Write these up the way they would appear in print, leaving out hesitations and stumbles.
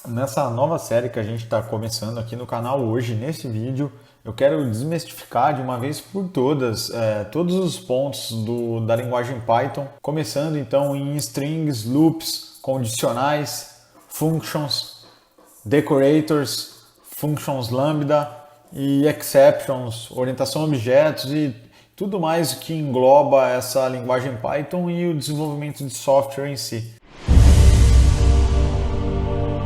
Nessa nova série que a gente está começando aqui no canal hoje, nesse vídeo, eu quero desmistificar de uma vez por todas todos os pontos da linguagem Python, começando então em strings, loops, condicionais, functions, decorators, functions lambda e exceptions, orientação a objetos e tudo mais que engloba essa linguagem Python e o desenvolvimento de software em si.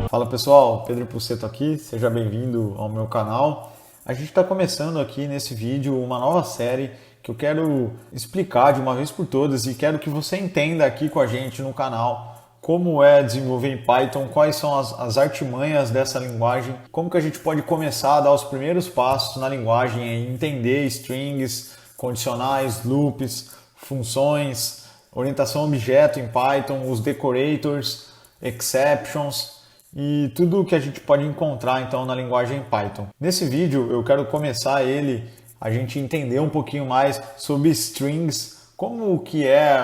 Fala pessoal, Pedro Puceto aqui, seja bem-vindo ao meu canal. A gente está começando aqui nesse vídeo uma nova série que eu quero explicar de uma vez por todas e quero que você entenda aqui com a gente no canal como é desenvolver em Python, quais são as artimanhas dessa linguagem, como que a gente pode começar a dar os primeiros passos na linguagem e entender strings, condicionais, loops, funções, orientação a objeto em Python, os decorators, exceptions e tudo o que a gente pode encontrar então na linguagem Python. Nesse vídeo eu quero começar a gente entender um pouquinho mais sobre strings, como que é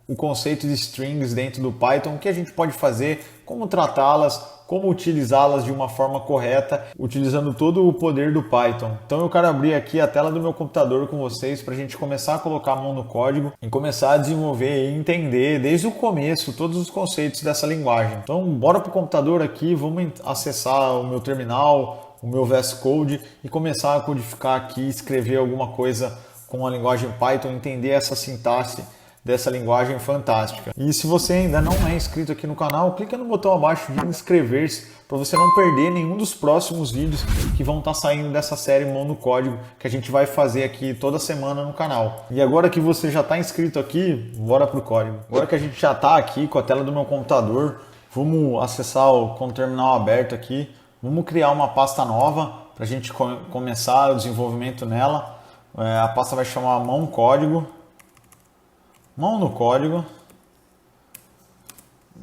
o conceito de strings dentro do Python, o que a gente pode fazer, como tratá-las, como utilizá-las de uma forma correta, utilizando todo o poder do Python. Então eu quero abrir aqui a tela do meu computador com vocês para a gente começar a colocar a mão no código e começar a desenvolver e entender desde o começo todos os conceitos dessa linguagem. Então bora para o computador aqui, vamos acessar o meu terminal, o meu VS Code e começar a codificar aqui, escrever alguma coisa com a linguagem Python, entender essa sintaxe dessa linguagem fantástica. E se você ainda não é inscrito aqui no canal, clica no botão abaixo de inscrever-se para você não perder nenhum dos próximos vídeos que vão estar saindo dessa série Mão no Código que a gente vai fazer aqui toda semana no canal. E agora que você já está inscrito aqui, bora pro código. Agora que a gente já está aqui com a tela do meu computador, vamos acessar com o terminal aberto aqui, vamos criar uma pasta nova para a gente começar o desenvolvimento nela. A pasta vai chamar Mão Código. Mão no código,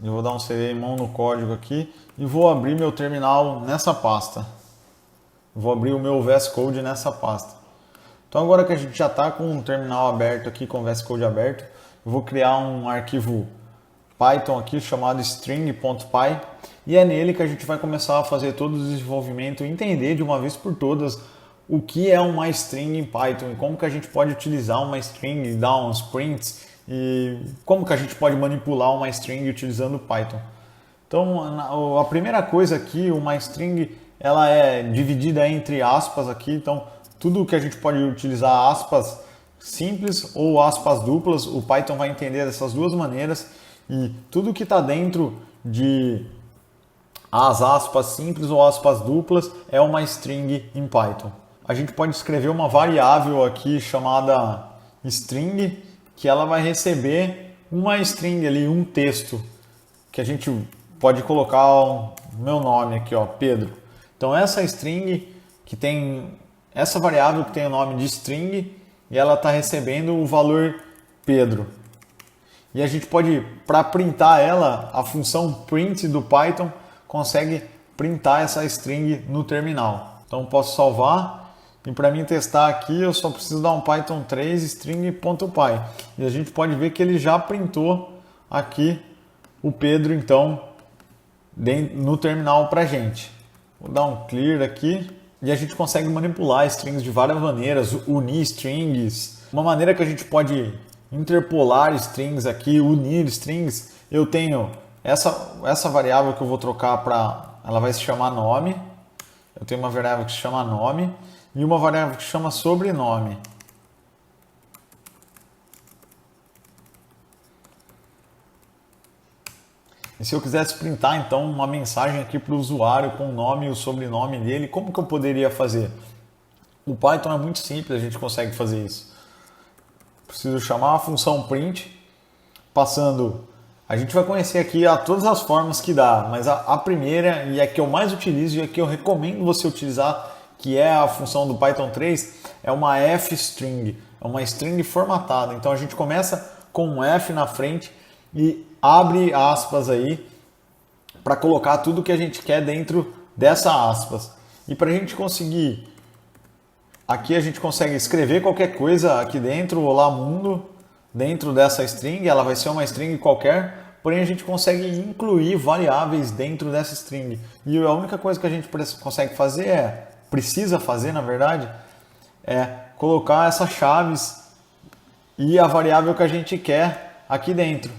eu vou dar um CD em mão no código aqui e vou abrir meu terminal nessa pasta. Vou abrir o meu VS Code nessa pasta. Então agora que a gente já está com o terminal aberto aqui, com o VS Code aberto, eu vou criar um arquivo Python aqui chamado string.py e é nele que a gente vai começar a fazer todo o desenvolvimento e entender de uma vez por todas o que é uma string em Python e como que a gente pode utilizar uma string e dar uns prints e como que a gente pode manipular uma string utilizando o Python. Então, a primeira coisa aqui, uma string, ela é dividida entre aspas aqui, então tudo que a gente pode utilizar aspas simples ou aspas duplas, o Python vai entender dessas duas maneiras e tudo que está dentro de as aspas simples ou aspas duplas é uma string em Python. A gente pode escrever uma variável aqui chamada string, que ela vai receber uma string ali, um texto, que a gente pode colocar o meu nome aqui, ó, Pedro. Então essa string que tem, essa variável que tem o nome de string e ela está recebendo o valor Pedro. E a gente pode, para printar ela, a função print do Python consegue printar essa string no terminal. Então posso salvar. E para mim testar aqui, eu só preciso dar um Python 3 string.py. E a gente pode ver que ele já printou aqui o Pedro, então, no terminal para a gente. Vou dar um clear aqui. E a gente consegue manipular strings de várias maneiras, unir strings. Uma maneira que a gente pode interpolar strings aqui, unir strings. Eu tenho essa variável que eu vou trocar para... Ela vai se chamar nome. Eu tenho uma variável que se chama nome. E uma variável que chama sobrenome. E se eu quisesse printar então uma mensagem aqui para o usuário com o nome e o sobrenome dele, como que eu poderia fazer? O Python é muito simples, a gente consegue fazer isso. Preciso chamar a função print, passando... A gente vai conhecer aqui todas as formas que dá, mas a primeira e a que eu mais utilizo e a que eu recomendo você utilizar, que é a função do Python 3, é uma f-string, é uma string formatada. Então a gente começa com um f na frente e abre aspas aí para colocar tudo que a gente quer dentro dessa aspas. E para a gente conseguir, aqui a gente consegue escrever qualquer coisa aqui dentro, olá mundo, dentro dessa string, ela vai ser uma string qualquer, porém a gente consegue incluir variáveis dentro dessa string. E a única coisa que a gente consegue fazer precisa fazer na verdade, é colocar essas chaves e a variável que a gente quer aqui dentro.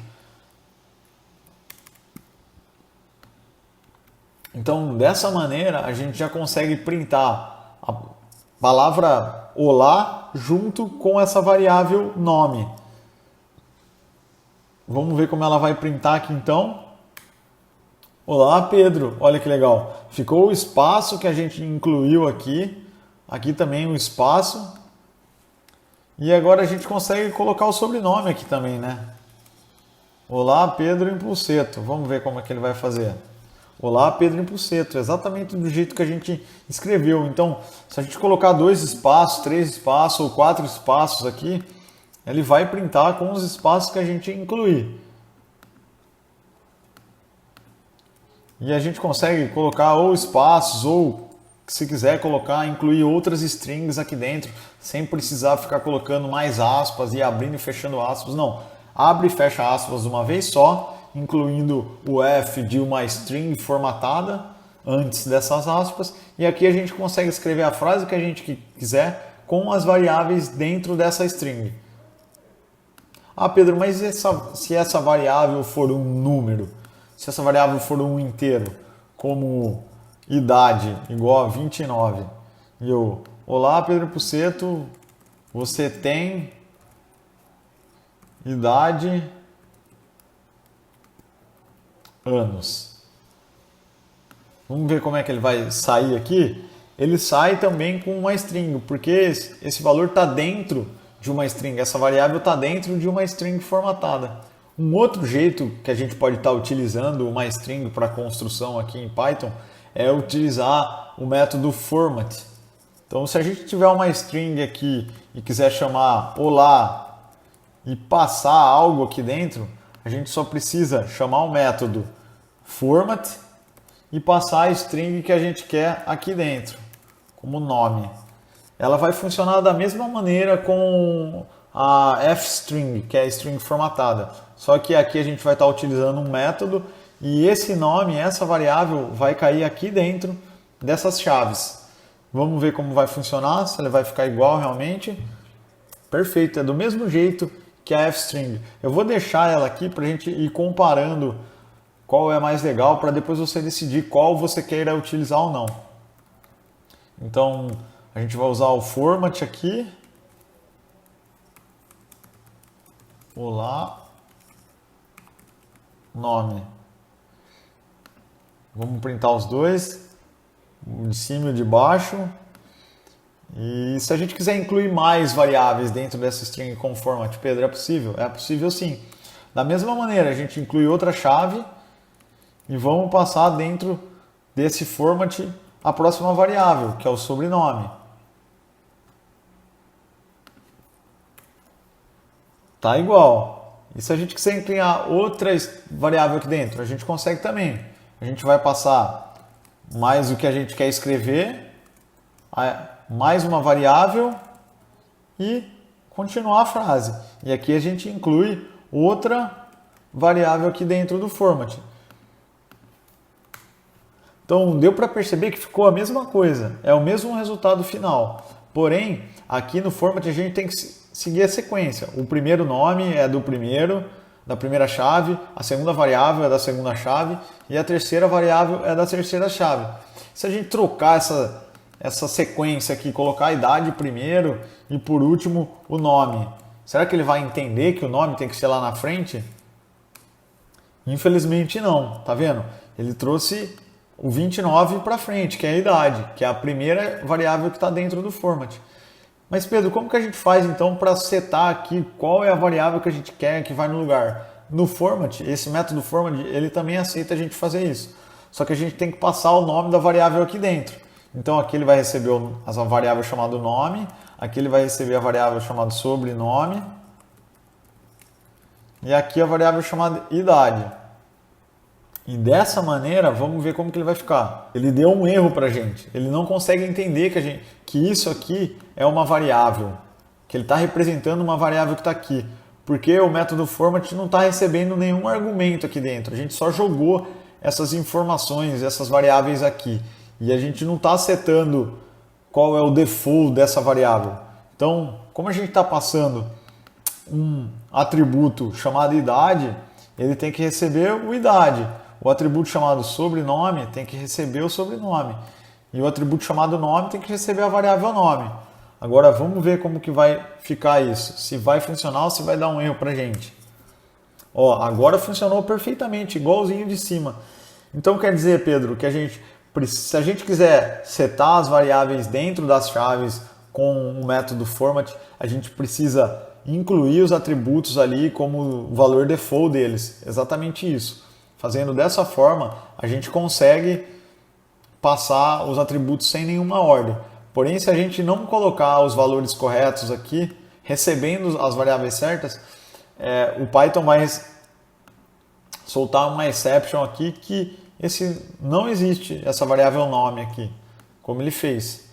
Então, dessa maneira, a gente já consegue printar a palavra olá junto com essa variável nome. Vamos ver como ela vai printar aqui então. Olá, Pedro. Olha que legal. Ficou o espaço que a gente incluiu aqui. Aqui também o espaço. E agora a gente consegue colocar o sobrenome aqui também, né? Olá, Pedro Impulseto. Vamos ver como é que ele vai fazer. Olá, Pedro Impulseto. Exatamente do jeito que a gente escreveu. Então, se a gente colocar 2 espaços, 3 espaços ou 4 espaços aqui, ele vai printar com os espaços que a gente incluir. E a gente consegue colocar ou espaços ou, se quiser colocar, incluir outras strings aqui dentro, sem precisar ficar colocando mais aspas e abrindo e fechando aspas. Não, abre e fecha aspas de uma vez só, incluindo o F de uma string formatada antes dessas aspas. E aqui a gente consegue escrever a frase que a gente quiser com as variáveis dentro dessa string. Ah, Pedro, mas se essa variável for um número? Se essa variável for um inteiro, como idade igual a 29, e eu, olá, Pedro Puceto, você tem idade anos. Vamos ver como é que ele vai sair aqui. Ele sai também com uma string, porque esse valor está dentro de uma string, essa variável está dentro de uma string formatada. Um outro jeito que a gente pode estar utilizando uma string para construção aqui em Python é utilizar o método format. Então, se a gente tiver uma string aqui e quiser chamar olá e passar algo aqui dentro, a gente só precisa chamar o método format e passar a string que a gente quer aqui dentro, como nome. Ela vai funcionar da mesma maneira com a fstring, que é a string formatada. Só que aqui a gente vai estar utilizando um método e esse nome, essa variável, vai cair aqui dentro dessas chaves. Vamos ver como vai funcionar, se ele vai ficar igual realmente. Perfeito, é do mesmo jeito que a fstring. Eu vou deixar ela aqui para a gente ir comparando qual é mais legal, para depois você decidir qual você queira utilizar ou não. Então, a gente vai usar o format aqui. Olá, nome. Vamos printar os dois, o de cima e o de baixo. E se a gente quiser incluir mais variáveis dentro dessa string com format, Pedro, é possível? É possível sim. Da mesma maneira, a gente inclui outra chave e vamos passar dentro desse format a próxima variável, que é o sobrenome. Tá igual. E se a gente quiser incluir outra variável aqui dentro, a gente consegue também. A gente vai passar mais o que a gente quer escrever, mais uma variável e continuar a frase. E aqui a gente inclui outra variável aqui dentro do format. Então deu para perceber que ficou a mesma coisa, é o mesmo resultado final. Porém, aqui no format a gente tem que seguir a sequência. O primeiro nome é da primeira chave, a segunda variável é da segunda chave e a terceira variável é da terceira chave. Se a gente trocar essa sequência aqui, colocar a idade primeiro e por último o nome, será que ele vai entender que o nome tem que ser lá na frente? Infelizmente não, tá vendo? Ele trouxe o 29 para frente, que é a idade, que é a primeira variável que está dentro do format. Mas Pedro, como que a gente faz então para setar aqui qual é a variável que a gente quer que vai no lugar? No format, esse método format, ele também aceita a gente fazer isso. Só que a gente tem que passar o nome da variável aqui dentro. Então aqui ele vai receber a variável chamada nome, aqui ele vai receber a variável chamada sobrenome e aqui a variável chamada idade. E dessa maneira, vamos ver como que ele vai ficar. Ele deu um erro para a gente. Ele não consegue entender que isso aqui é uma variável, que ele está representando uma variável que está aqui. Porque o método format não está recebendo nenhum argumento aqui dentro. A gente só jogou essas informações, essas variáveis aqui. E a gente não está setando qual é o default dessa variável. Então, como a gente está passando um atributo chamado idade, ele tem que receber o idade. O atributo chamado sobrenome tem que receber o sobrenome. E o atributo chamado nome tem que receber a variável nome. Agora vamos ver como que vai ficar isso. Se vai funcionar ou se vai dar um erro pra gente. Ó, agora funcionou perfeitamente, igualzinho de cima. Então quer dizer, Pedro, que se a gente quiser setar as variáveis dentro das chaves com o método format, a gente precisa incluir os atributos ali como o valor default deles. Exatamente isso. Fazendo dessa forma, a gente consegue passar os atributos sem nenhuma ordem. Porém, se a gente não colocar os valores corretos aqui, recebendo as variáveis certas, o Python vai soltar uma exception aqui que não existe essa variável nome aqui, como ele fez.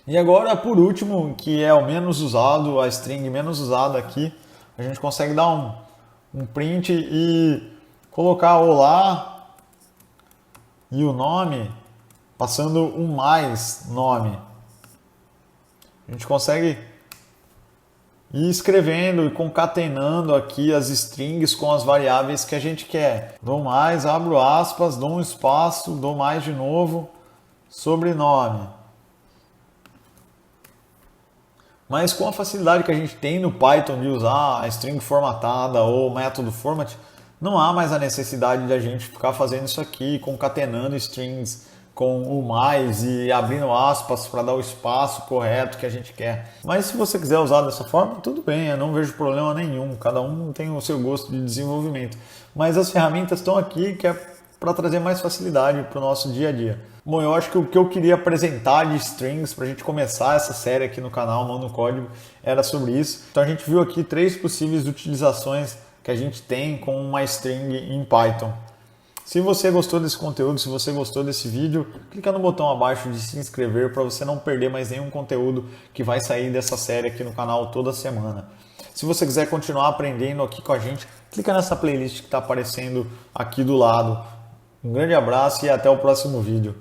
E agora, por último, que é o menos usado, a string menos usada aqui, a gente consegue dar um print e colocar olá e o nome passando um mais nome. A gente consegue ir escrevendo e concatenando aqui as strings com as variáveis que a gente quer. Dou mais, abro aspas, dou um espaço, dou mais de novo, sobrenome. Mas com a facilidade que a gente tem no Python de usar a string formatada ou o método format, não há mais a necessidade de a gente ficar fazendo isso aqui, concatenando strings com o mais e abrindo aspas para dar o espaço correto que a gente quer. Mas se você quiser usar dessa forma, tudo bem, eu não vejo problema nenhum. Cada um tem o seu gosto de desenvolvimento. Mas as ferramentas estão aqui que é para trazer mais facilidade para o nosso dia a dia. Bom, eu acho que o que eu queria apresentar de strings para a gente começar essa série aqui no canal Mão no Código era sobre isso. Então a gente viu aqui 3 possíveis utilizações que a gente tem com uma string em Python. Se você gostou desse conteúdo, se você gostou desse vídeo, clica no botão abaixo de se inscrever para você não perder mais nenhum conteúdo que vai sair dessa série aqui no canal toda semana. Se você quiser continuar aprendendo aqui com a gente, clica nessa playlist que está aparecendo aqui do lado. Um grande abraço e até o próximo vídeo.